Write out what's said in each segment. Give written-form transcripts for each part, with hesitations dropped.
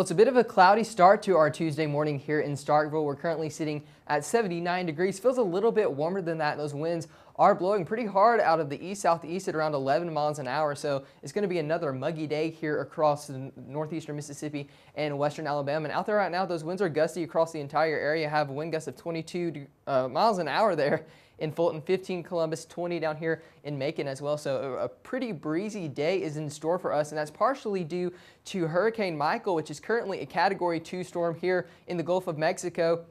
Well, it's a bit of a cloudy start to our Tuesday morning here in Starkville. We're currently sitting at 79 degrees. Feels a little bit warmer than that. Those winds are blowing pretty hard out of the east-southeast at around 11 miles an hour. So it's going to be another muggy day here across northeastern Mississippi and western Alabama. And out there right now, those winds are gusty across the entire area. Have a wind gust of 22 miles an hour there in Fulton, 15 Columbus, 20 down here in Macon as well. So a pretty breezy day is in store for us, and that's partially due to Hurricane Michael, which is currently a Category 2 storm here in the Gulf of Mexico.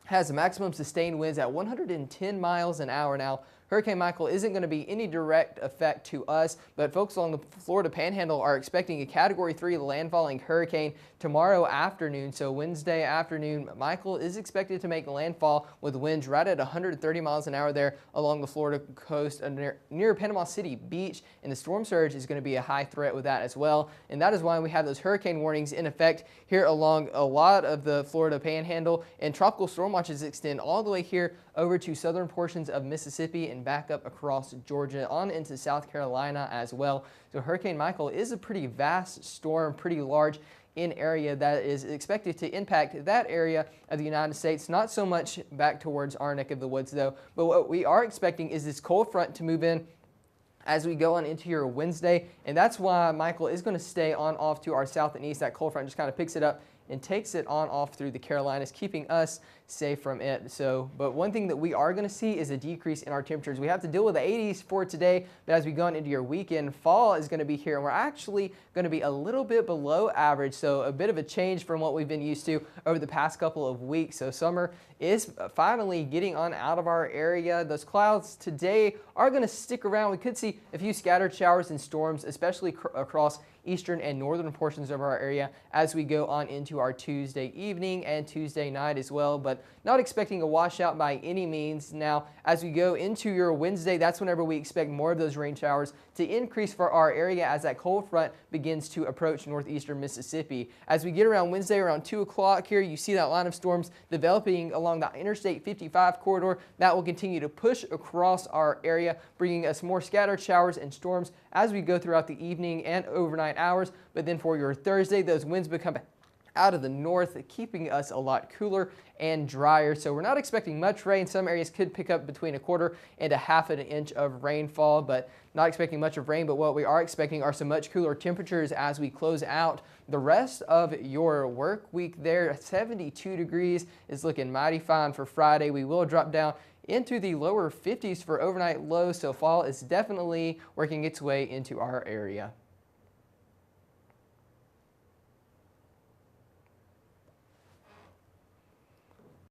Has maximum sustained winds at 110 miles an hour. Now, Hurricane Michael isn't going to be any direct effect to us, but folks along the Florida Panhandle are expecting a Category 3 landfalling hurricane tomorrow afternoon. So Wednesday afternoon, Michael is expected to make landfall with winds right at 130 miles an hour there along the Florida coast near Panama City Beach, and the storm surge is going to be a high threat with that as well. And that is why we have those hurricane warnings in effect here along a lot of the Florida Panhandle, and tropical storm watches extend all the way here over to southern portions of Mississippi and back up across Georgia on into South Carolina as well. So Hurricane Michael is a pretty vast storm, pretty large in area that is expected to impact that area of the United States. Not so much back towards our neck of the woods though, but what we are expecting is this cold front to move in as we go on into your Wednesday, and that's why Michael is going to stay on off to our south and east. That cold front just kind of picks it up and takes it on off through the Carolinas, keeping us safe from it. So, but one thing that we are going to see is a decrease in our temperatures. We have to deal with the 80s for today, but as we go on into your weekend, fall is going to be here, and we're actually going to be a little bit below average. So a bit of a change from what we've been used to over the past couple of weeks. So summer is finally getting on out of our area. Those clouds today are going to stick around. We could see a few scattered showers and storms, especially across eastern and northern portions of our area as we go on into our Tuesday evening and Tuesday night as well, but not expecting a washout by any means. Now, as we go into your Wednesday, that's whenever we expect more of those rain showers to increase for our area as that cold front begins to approach northeastern Mississippi. As we get around Wednesday around 2 o'clock here, you see that line of storms developing along the Interstate 55 corridor. That will continue to push across our area, bringing us more scattered showers and storms as we go throughout the evening and overnight hours. But then for your Thursday, those winds become out of the north, keeping us a lot cooler and drier. So we're not expecting much rain. Some areas could pick up between 1/4 and 1/2 inch of rainfall, but not expecting much of rain. But what we are expecting are some much cooler temperatures as we close out the rest of your work week there. 72 degrees is looking mighty fine for Friday. We will drop down into the lower 50s for overnight lows, so fall is definitely working its way into our area.